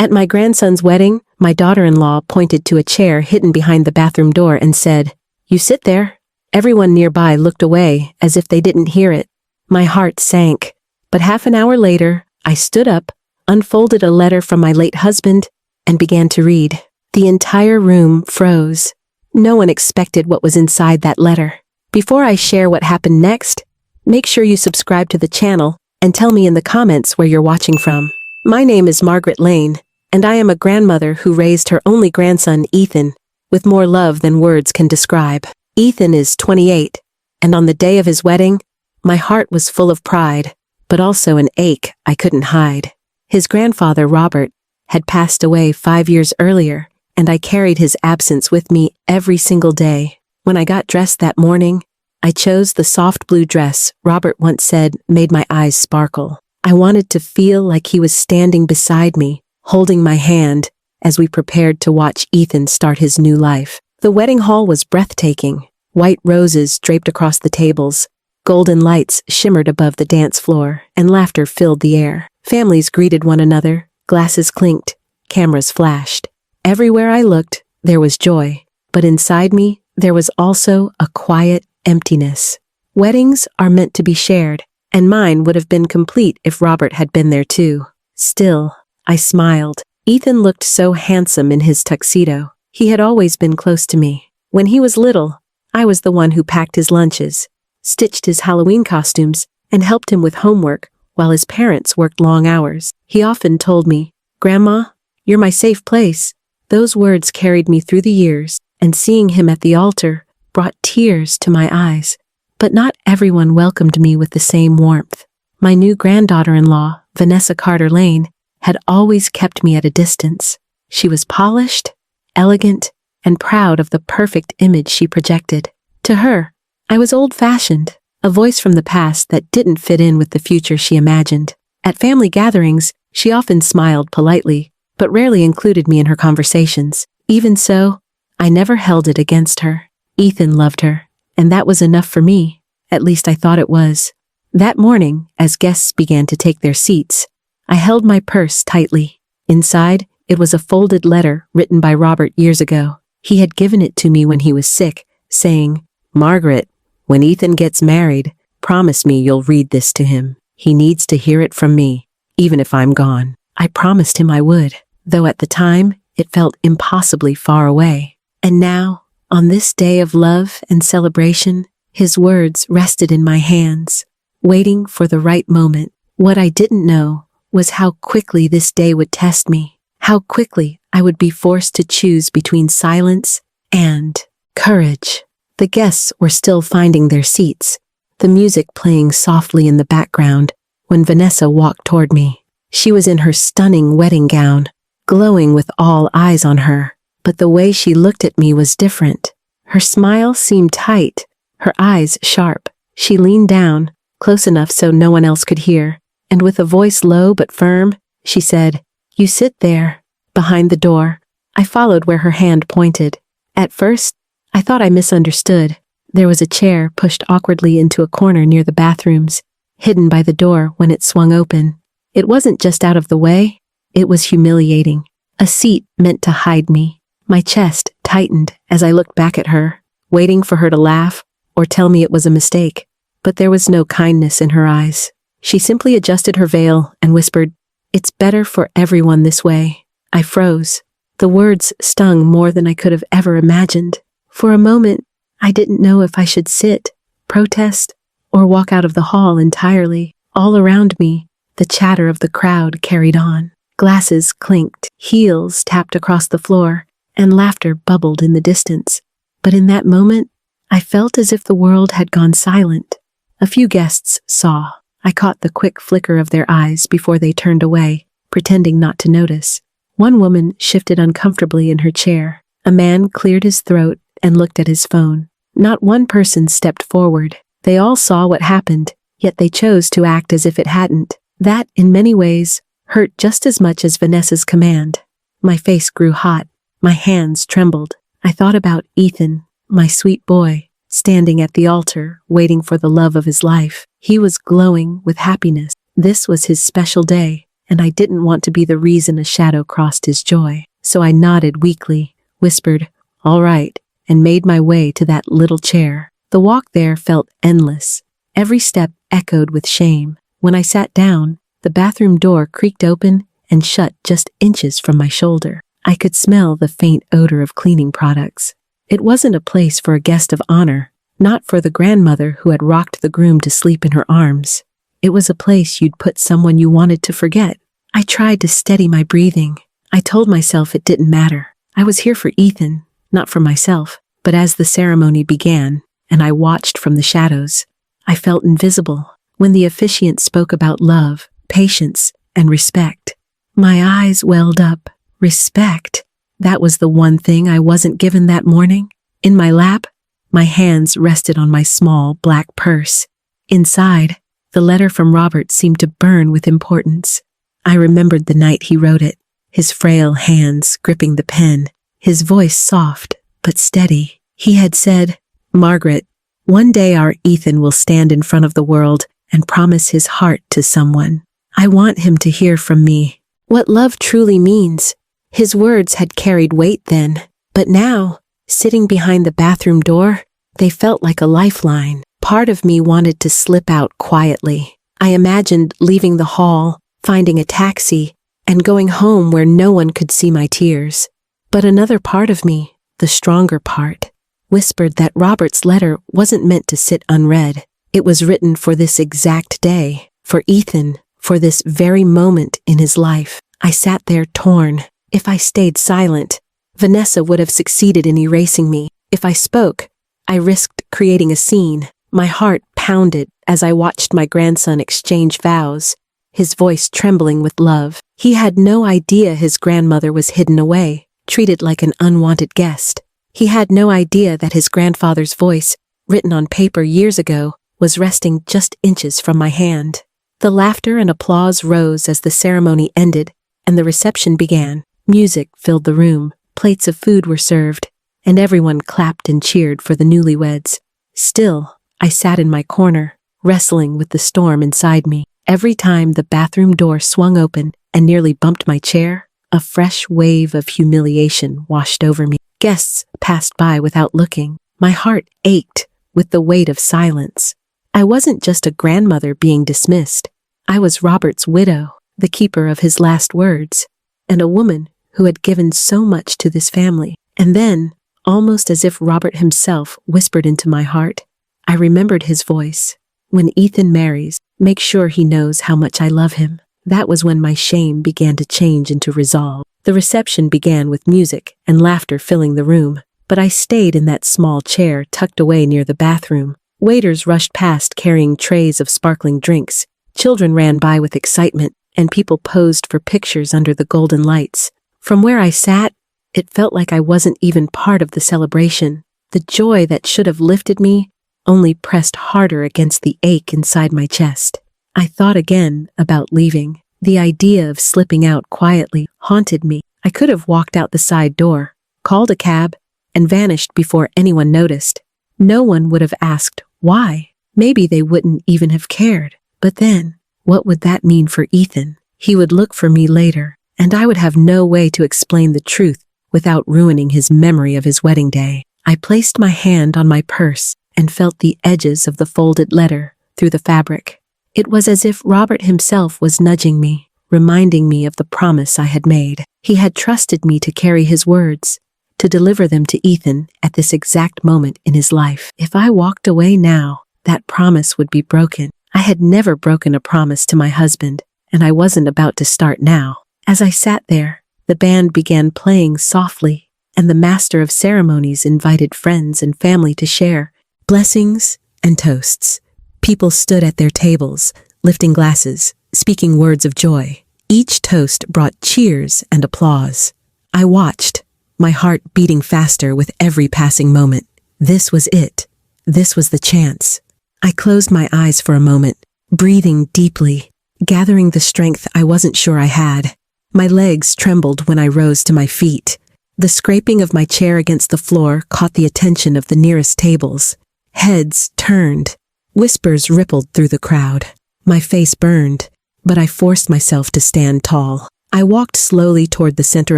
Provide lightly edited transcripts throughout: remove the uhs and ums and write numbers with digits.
At my grandson's wedding, my daughter-in-law pointed to a chair hidden behind the bathroom door and said, "You sit there." Everyone nearby looked away as if they didn't hear it. My heart sank. But half an hour later, I stood up, unfolded a letter from my late husband, and began to read. The entire room froze. No one expected what was inside that letter. Before I share what happened next, make sure you subscribe to the channel and tell me in the comments where you're watching from. My name is Margaret Lane, and I am a grandmother who raised her only grandson, Ethan, with more love than words can describe. Ethan is 28, and on the day of his wedding, my heart was full of pride, but also an ache I couldn't hide. His grandfather, Robert, had passed away 5 years earlier, and I carried his absence with me every single day. When I got dressed that morning, I chose the soft blue dress Robert once said made my eyes sparkle. I wanted to feel like he was standing beside me, holding my hand, as we prepared to watch Ethan start his new life. The wedding hall was breathtaking. White roses draped across the tables, golden lights shimmered above the dance floor, and laughter filled the air. Families greeted one another, glasses clinked, cameras flashed. Everywhere I looked, there was joy, but inside me, there was also a quiet emptiness. Weddings are meant to be shared, and mine would have been complete if Robert had been there too. Still, I smiled. Ethan looked so handsome in his tuxedo. He had always been close to me. When he was little, I was the one who packed his lunches, stitched his Halloween costumes, and helped him with homework while his parents worked long hours. He often told me, "Grandma, you're my safe place." Those words carried me through the years, and seeing him at the altar brought tears to my eyes. But not everyone welcomed me with the same warmth. My new granddaughter-in-law, Vanessa Carter Lane, had always kept me at a distance. She was polished, elegant, and proud of the perfect image she projected. To her, I was old-fashioned, a voice from the past that didn't fit in with the future she imagined. At family gatherings, she often smiled politely, but rarely included me in her conversations. Even so, I never held it against her. Ethan loved her, and that was enough for me. At least I thought it was. That morning, as guests began to take their seats, I held my purse tightly. Inside, it was a folded letter written by Robert years ago. He had given it to me when he was sick, saying, "Margaret, when Ethan gets married, promise me you'll read this to him. He needs to hear it from me, even if I'm gone." I promised him I would, though at the time, it felt impossibly far away. And now, on this day of love and celebration, his words rested in my hands, waiting for the right moment. What I didn't know was how quickly this day would test me, how quickly I would be forced to choose between silence and courage. The guests were still finding their seats, the music playing softly in the background, when Vanessa walked toward me. She was in her stunning wedding gown, glowing with all eyes on her, but the way she looked at me was different. Her smile seemed tight, her eyes sharp. She leaned down, close enough so no one else could hear, and with a voice low but firm, she said, "You sit there." Behind the door, I followed where her hand pointed. At first, I thought I misunderstood. There was a chair pushed awkwardly into a corner near the bathrooms, hidden by the door when it swung open. It wasn't just out of the way, it was humiliating. A seat meant to hide me. My chest tightened as I looked back at her, waiting for her to laugh or tell me it was a mistake. But there was no kindness in her eyes. She simply adjusted her veil and whispered, "It's better for everyone this way." I froze. The words stung more than I could have ever imagined. For a moment, I didn't know if I should sit, protest, or walk out of the hall entirely. All around me, the chatter of the crowd carried on. Glasses clinked, heels tapped across the floor, and laughter bubbled in the distance. But in that moment, I felt as if the world had gone silent. A few guests saw. I caught the quick flicker of their eyes before they turned away, pretending not to notice. One woman shifted uncomfortably in her chair. A man cleared his throat and looked at his phone. Not one person stepped forward. They all saw what happened, yet they chose to act as if it hadn't. That, in many ways, hurt just as much as Vanessa's command. My face grew hot. My hands trembled. I thought about Ethan, my sweet boy, standing at the altar, waiting for the love of his life. He was glowing with happiness. This was his special day, and I didn't want to be the reason a shadow crossed his joy. So I nodded weakly, whispered, "All right," and made my way to that little chair. The walk there felt endless. Every step echoed with shame. When I sat down, the bathroom door creaked open and shut just inches from my shoulder. I could smell the faint odor of cleaning products. It wasn't a place for a guest of honor, not for the grandmother who had rocked the groom to sleep in her arms. It was a place you'd put someone you wanted to forget. I tried to steady my breathing. I told myself it didn't matter. I was here for Ethan, not for myself. But as the ceremony began, and I watched from the shadows, I felt invisible. When the officiant spoke about love, patience, and respect, my eyes welled up. Respect. That was the one thing I wasn't given that morning. In my lap, my hands rested on my small black purse. Inside, the letter from Robert seemed to burn with importance. I remembered the night he wrote it, his frail hands gripping the pen, his voice soft but steady. He had said, "Margaret, one day our Ethan will stand in front of the world and promise his heart to someone. I want him to hear from me what love truly means." His words had carried weight then, but now, sitting behind the bathroom door, they felt like a lifeline. Part of me wanted to slip out quietly. I imagined leaving the hall, finding a taxi, and going home where no one could see my tears. But another part of me, the stronger part, whispered that Robert's letter wasn't meant to sit unread. It was written for this exact day, for Ethan, for this very moment in his life. I sat there torn. If I stayed silent, Vanessa would have succeeded in erasing me. If I spoke, I risked creating a scene. My heart pounded as I watched my grandson exchange vows, his voice trembling with love. He had no idea his grandmother was hidden away, treated like an unwanted guest. He had no idea that his grandfather's voice, written on paper years ago, was resting just inches from my hand. The laughter and applause rose as the ceremony ended, and the reception began. Music filled the room, plates of food were served, and everyone clapped and cheered for the newlyweds. Still, I sat in my corner, wrestling with the storm inside me. Every time the bathroom door swung open and nearly bumped my chair, a fresh wave of humiliation washed over me. Guests passed by without looking. My heart ached with the weight of silence. I wasn't just a grandmother being dismissed. I was Robert's widow, the keeper of his last words, and a woman who had given so much to this family. And then, almost as if Robert himself whispered into my heart, I remembered his voice. "When Ethan marries, make sure he knows how much I love him." That was when my shame began to change into resolve. The reception began with music and laughter filling the room, but I stayed in that small chair tucked away near the bathroom. Waiters rushed past carrying trays of sparkling drinks. Children ran by with excitement, and people posed for pictures under the golden lights. From where I sat, it felt like I wasn't even part of the celebration. The joy that should have lifted me only pressed harder against the ache inside my chest. I thought again about leaving. The idea of slipping out quietly haunted me. I could have walked out the side door, called a cab, and vanished before anyone noticed. No one would have asked why. Maybe they wouldn't even have cared. But then, what would that mean for Ethan? He would look for me later, and I would have no way to explain the truth without ruining his memory of his wedding day. I placed my hand on my purse and felt the edges of the folded letter through the fabric. It was as if Robert himself was nudging me, reminding me of the promise I had made. He had trusted me to carry his words, to deliver them to Ethan at this exact moment in his life. If I walked away now, that promise would be broken. I had never broken a promise to my husband, and I wasn't about to start now. As I sat there, the band began playing softly, and the master of ceremonies invited friends and family to share blessings and toasts. People stood at their tables, lifting glasses, speaking words of joy. Each toast brought cheers and applause. I watched, my heart beating faster with every passing moment. This was it. This was the chance. I closed my eyes for a moment, breathing deeply, gathering the strength I wasn't sure I had. My legs trembled when I rose to my feet. The scraping of my chair against the floor caught the attention of the nearest tables. Heads turned. Whispers rippled through the crowd. My face burned. but I forced myself to stand tall. I walked slowly toward the center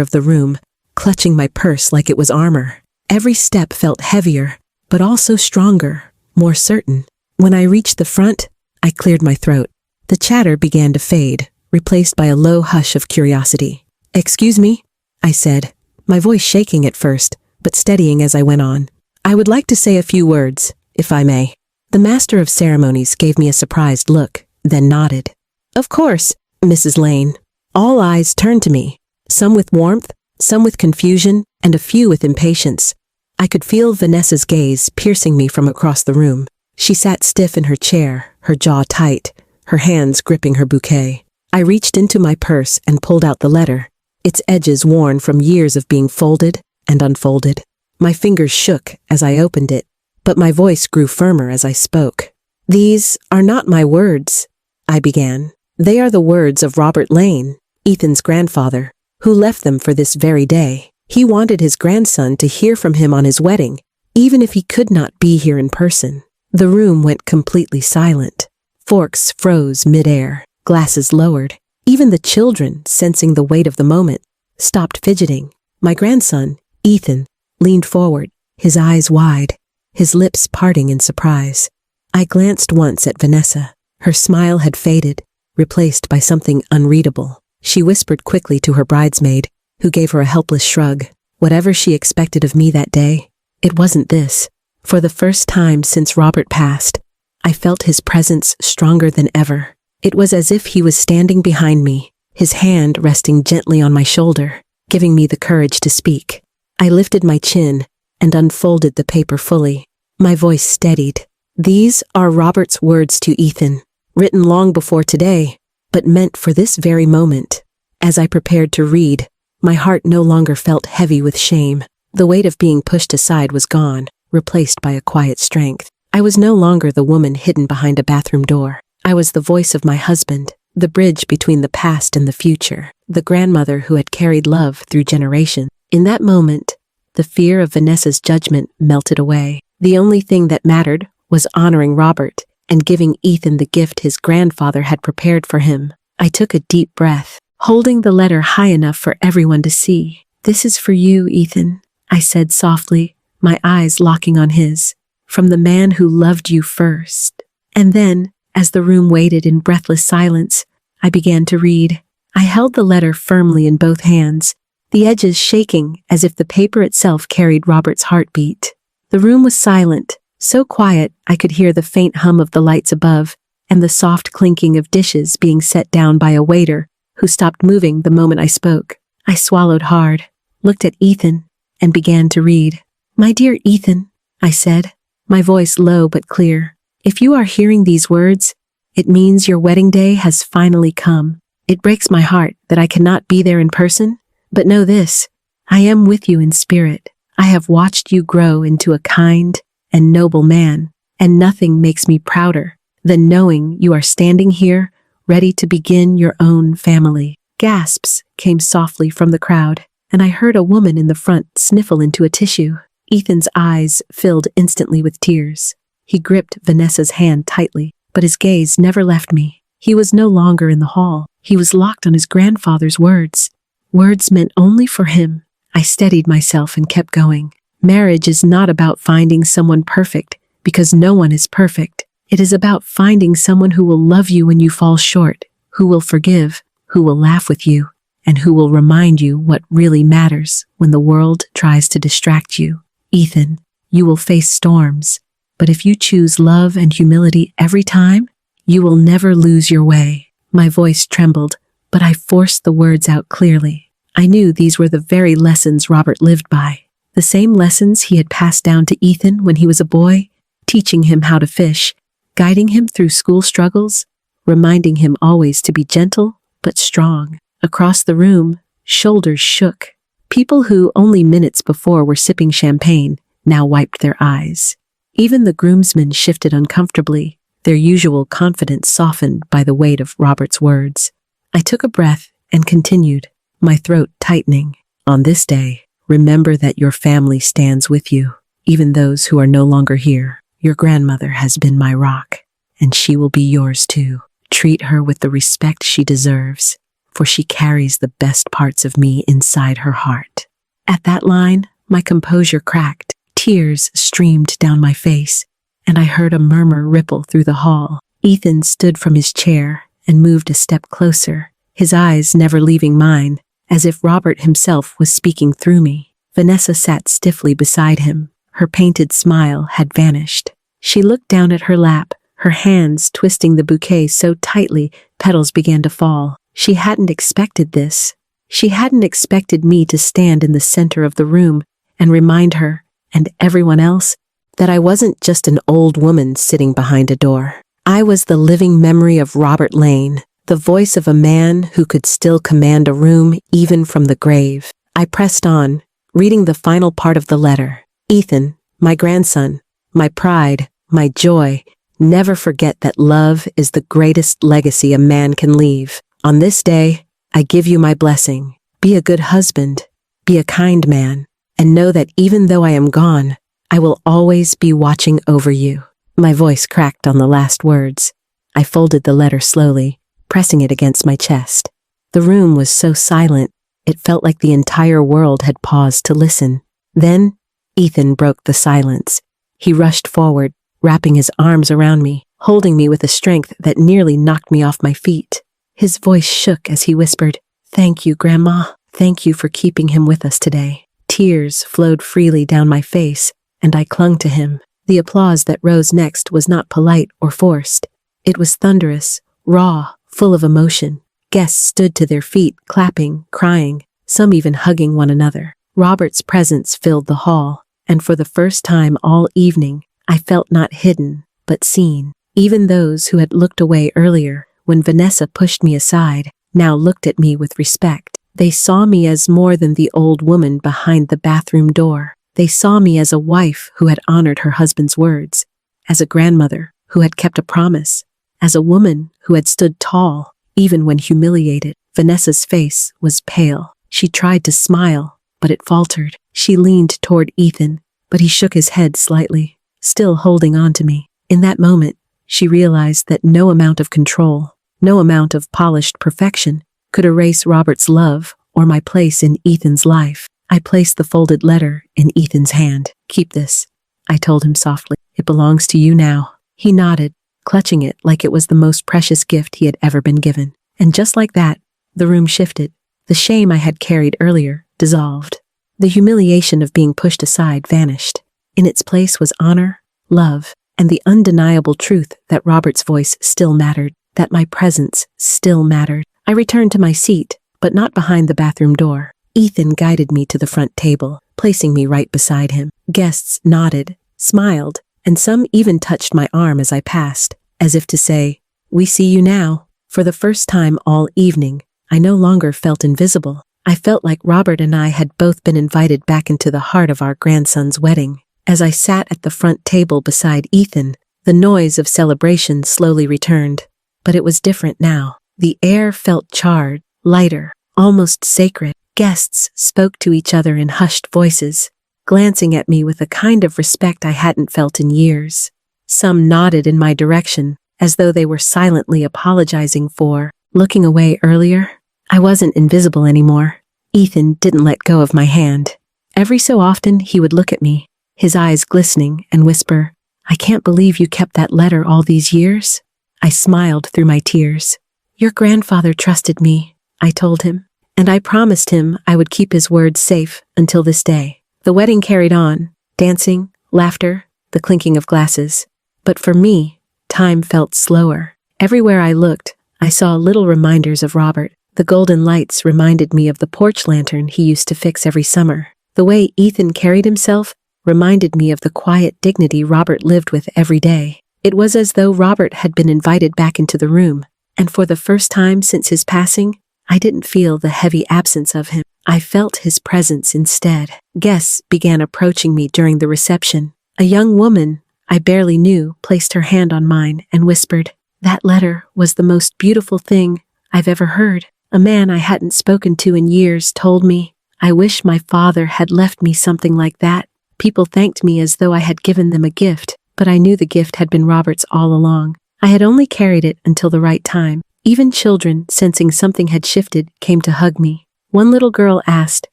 of the room, clutching my purse like it was armor. Every step felt heavier, but also stronger, more certain. When I reached the front, I cleared my throat. The chatter began to fade, replaced by a low hush of curiosity. "Excuse me," I said, my voice shaking at first, but steadying as I went on. "I would like to say a few words, if I may." The master of ceremonies gave me a surprised look, then nodded. "Of course, Mrs. Lane." All eyes turned to me, some with warmth, some with confusion, and a few with impatience. I could feel Vanessa's gaze piercing me from across the room. She sat stiff in her chair, her jaw tight, her hands gripping her bouquet. I reached into my purse and pulled out the letter, its edges worn from years of being folded and unfolded. My fingers shook as I opened it, but my voice grew firmer as I spoke. "These are not my words," I began. "They are the words of Robert Lane, Ethan's grandfather, who left them for this very day. He wanted his grandson to hear from him on his wedding, even if he could not be here in person." The room went completely silent. Forks froze mid-air, glasses lowered. Even the children, sensing the weight of the moment, stopped fidgeting. My grandson, Ethan, leaned forward, his eyes wide, his lips parting in surprise. I glanced once at Vanessa. Her smile had faded, replaced by something unreadable. She whispered quickly to her bridesmaid, who gave her a helpless shrug. Whatever she expected of me that day, it wasn't this. For the first time since Robert passed, I felt his presence stronger than ever. It was as if he was standing behind me, his hand resting gently on my shoulder, giving me the courage to speak. I lifted my chin and unfolded the paper fully. My voice steadied. "These are Robert's words to Ethan, written long before today, but meant for this very moment." As I prepared to read, my heart no longer felt heavy with shame. The weight of being pushed aside was gone, replaced by a quiet strength. I was no longer the woman hidden behind a bathroom door. I was the voice of my husband, the bridge between the past and the future, the grandmother who had carried love through generations. In that moment, the fear of Vanessa's judgment melted away. The only thing that mattered was honoring Robert and giving Ethan the gift his grandfather had prepared for him. I took a deep breath, holding the letter high enough for everyone to see. "This is for you, Ethan," I said softly, my eyes locking on his, "from the man who loved you first." And then, as the room waited in breathless silence, I began to read. I held the letter firmly in both hands, the edges shaking as if the paper itself carried Robert's heartbeat. The room was silent, so quiet I could hear the faint hum of the lights above and the soft clinking of dishes being set down by a waiter who stopped moving the moment I spoke. I swallowed hard, looked at Ethan, and began to read. "My dear Ethan," I said, my voice low but clear, "if you are hearing these words, it means your wedding day has finally come. It breaks my heart that I cannot be there in person, but know this, I am with you in spirit. I have watched you grow into a kind and noble man, and nothing makes me prouder than knowing you are standing here, ready to begin your own family." Gasps came softly from the crowd, and I heard a woman in the front sniffle into a tissue. Ethan's eyes filled instantly with tears. He gripped Vanessa's hand tightly, but his gaze never left me. He was no longer in the hall. He was locked on his grandfather's words. Words meant only for him. I steadied myself and kept going. Marriage is not about finding someone perfect, because no one is perfect. It is about finding someone who will love you when you fall short, who will forgive, who will laugh with you, and who will remind you what really matters when the world tries to distract you. Ethan, you will face storms, but if you choose love and humility every time, you will never lose your way. My voice trembled, but I forced the words out clearly. I knew these were the very lessons Robert lived by, the same lessons he had passed down to Ethan when he was a boy, teaching him how to fish, guiding him through school struggles, reminding him always to be gentle but strong. Across the room, shoulders shook. People who only minutes before were sipping champagne now wiped their eyes. Even the groomsmen shifted uncomfortably, their usual confidence softened by the weight of Robert's words. I took a breath and continued, my throat tightening. "On this day, remember that your family stands with you, even those who are no longer here. Your grandmother has been my rock, and she will be yours too." Treat her with the respect she deserves, for she carries the best parts of me inside her heart." At that line, my composure cracked, tears streamed down my face, and I heard a murmur ripple through the hall. Ethan stood from his chair and moved a step closer, his eyes never leaving mine, as if Robert himself was speaking through me. Vanessa sat stiffly beside him. Her painted smile had vanished. She looked down at her lap, her hands twisting the bouquet so tightly petals began to fall. She hadn't expected this. She hadn't expected me to stand in the center of the room and remind her, and everyone else, that I wasn't just an old woman sitting behind a door. I was the living memory of Robert Lane, the voice of a man who could still command a room even from the grave. I pressed on, reading the final part of the letter. "Ethan, my grandson, my pride, my joy, never forget that love is the greatest legacy a man can leave. On this day, I give you my blessing. Be a good husband, be a kind man, and know that even though I am gone, I will always be watching over you." My voice cracked on the last words. I folded the letter slowly, pressing it against my chest. The room was so silent, it felt like the entire world had paused to listen. Then, Ethan broke the silence. He rushed forward, wrapping his arms around me, holding me with a strength that nearly knocked me off my feet. His voice shook as he whispered, "Thank you, Grandma. Thank you for keeping him with us today." Tears flowed freely down my face, and I clung to him. The applause that rose next was not polite or forced. It was thunderous, raw, full of emotion. Guests stood to their feet, clapping, crying, some even hugging one another. Robert's presence filled the hall, and for the first time all evening, I felt not hidden, but seen. Even those who had looked away earlier, when Vanessa pushed me aside, now looked at me with respect. They saw me as more than the old woman behind the bathroom door. They saw me as a wife who had honored her husband's words, as a grandmother who had kept a promise, as a woman who had stood tall, even when humiliated. Vanessa's face was pale. She tried to smile, but it faltered. She leaned toward Ethan, but he shook his head slightly, still holding on to me. In that moment, she realized that no amount of control, no amount of polished perfection could erase Robert's love or my place in Ethan's life. I placed the folded letter in Ethan's hand. "Keep this," I told him softly. "It belongs to you now." He nodded, clutching it like it was the most precious gift he had ever been given. And just like that, the room shifted. The shame I had carried earlier dissolved. The humiliation of being pushed aside vanished. In its place was honor, love, and the undeniable truth that Robert's voice still mattered, that my presence still mattered. I returned to my seat, but not behind the bathroom door. Ethan guided me to the front table, placing me right beside him. Guests nodded, smiled, and some even touched my arm as I passed, as if to say, "We see you now." For the first time all evening, I no longer felt invisible. I felt like Robert and I had both been invited back into the heart of our grandson's wedding. As I sat at the front table beside Ethan, the noise of celebration slowly returned. But it was different now. The air felt charred, lighter, almost sacred. Guests spoke to each other in hushed voices, glancing at me with a kind of respect I hadn't felt in years. Some nodded in my direction, as though they were silently apologizing for looking away earlier. I wasn't invisible anymore. Ethan didn't let go of my hand. Every so often he would look at me, his eyes glistening, and whisper, "I can't believe you kept that letter all these years." I smiled through my tears. "Your grandfather trusted me," I told him, and I promised him I would keep his word safe until this day. The wedding carried on, dancing, laughter, the clinking of glasses. But for me, time felt slower. Everywhere I looked, I saw little reminders of Robert. The golden lights reminded me of the porch lantern he used to fix every summer. The way Ethan carried himself reminded me of the quiet dignity Robert lived with every day. It was as though Robert had been invited back into the room, and for the first time since his passing, I didn't feel the heavy absence of him. I felt his presence instead. Guests began approaching me during the reception. A young woman I barely knew placed her hand on mine and whispered, "That letter was the most beautiful thing I've ever heard." A man I hadn't spoken to in years told me, "I wish my father had left me something like that." People thanked me as though I had given them a gift, but I knew the gift had been Robert's all along. I had only carried it until the right time. Even children, sensing something had shifted, came to hug me. One little girl asked,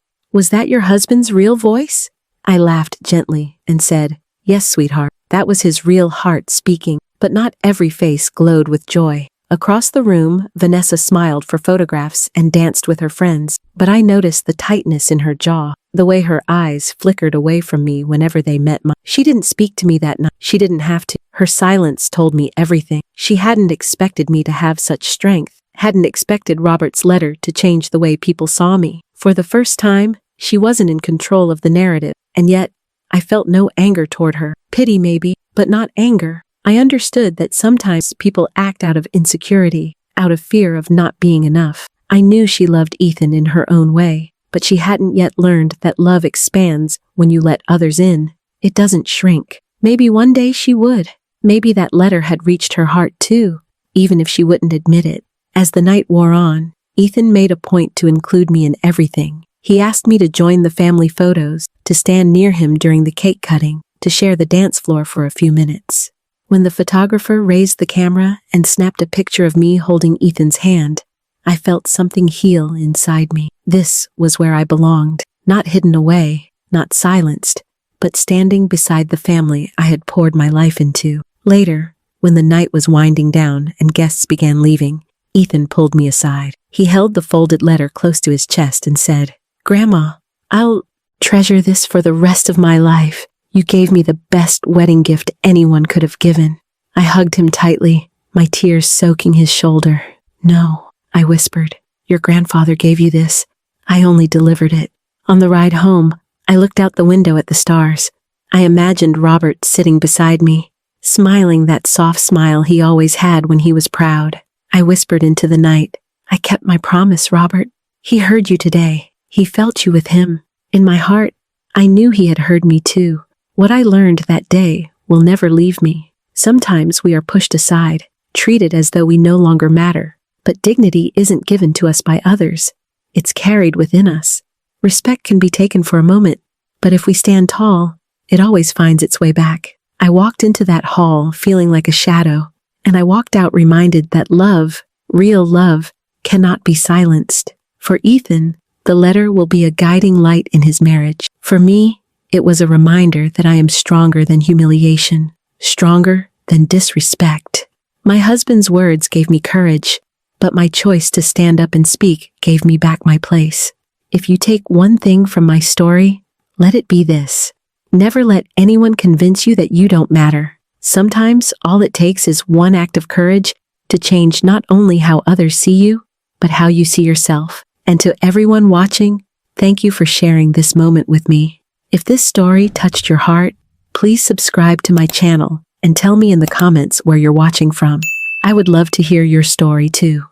"Was that your husband's real voice?" I laughed gently and said, "Yes, sweetheart." That was his real heart speaking, but not every face glowed with joy. Across the room, Vanessa smiled for photographs and danced with her friends, but I noticed the tightness in her jaw, the way her eyes flickered away from me whenever they met mine. She didn't speak to me that night. She didn't have to. Her silence told me everything. She hadn't expected me to have such strength, hadn't expected Robert's letter to change the way people saw me. For the first time, she wasn't in control of the narrative, and yet, I felt no anger toward her. Pity maybe, but not anger. I understood that sometimes people act out of insecurity, out of fear of not being enough. I knew she loved Ethan in her own way, but she hadn't yet learned that love expands when you let others in. It doesn't shrink. Maybe one day she would. Maybe that letter had reached her heart too, even if she wouldn't admit it. As the night wore on, Ethan made a point to include me in everything. He asked me to join the family photos, to stand near him during the cake cutting, to share the dance floor for a few minutes. When the photographer raised the camera and snapped a picture of me holding Ethan's hand, I felt something heal inside me. This was where I belonged, not hidden away, not silenced, but standing beside the family I had poured my life into. Later, when the night was winding down and guests began leaving, Ethan pulled me aside. He held the folded letter close to his chest and said, "Grandma, I'll treasure this for the rest of my life. You gave me the best wedding gift anyone could have given." I hugged him tightly, my tears soaking his shoulder. "No," I whispered. "Your grandfather gave you this. I only delivered it." On the ride home, I looked out the window at the stars. I imagined Robert sitting beside me, smiling that soft smile he always had when he was proud. I whispered into the night, "I kept my promise, Robert. He heard you today. He felt you with him." In my heart, I knew he had heard me too. What I learned that day will never leave me. Sometimes we are pushed aside, treated as though we no longer matter. But dignity isn't given to us by others. It's carried within us. Respect can be taken for a moment, but if we stand tall, it always finds its way back. I walked into that hall feeling like a shadow, and I walked out reminded that love, real love, cannot be silenced. For Ethan, the letter will be a guiding light in his marriage. For me, it was a reminder that I am stronger than humiliation, stronger than disrespect. My husband's words gave me courage, but my choice to stand up and speak gave me back my place. If you take one thing from my story, let it be this. Never let anyone convince you that you don't matter. Sometimes all it takes is one act of courage to change not only how others see you, but how you see yourself. And to everyone watching, thank you for sharing this moment with me. If this story touched your heart, please subscribe to my channel and tell me in the comments where you're watching from. I would love to hear your story too.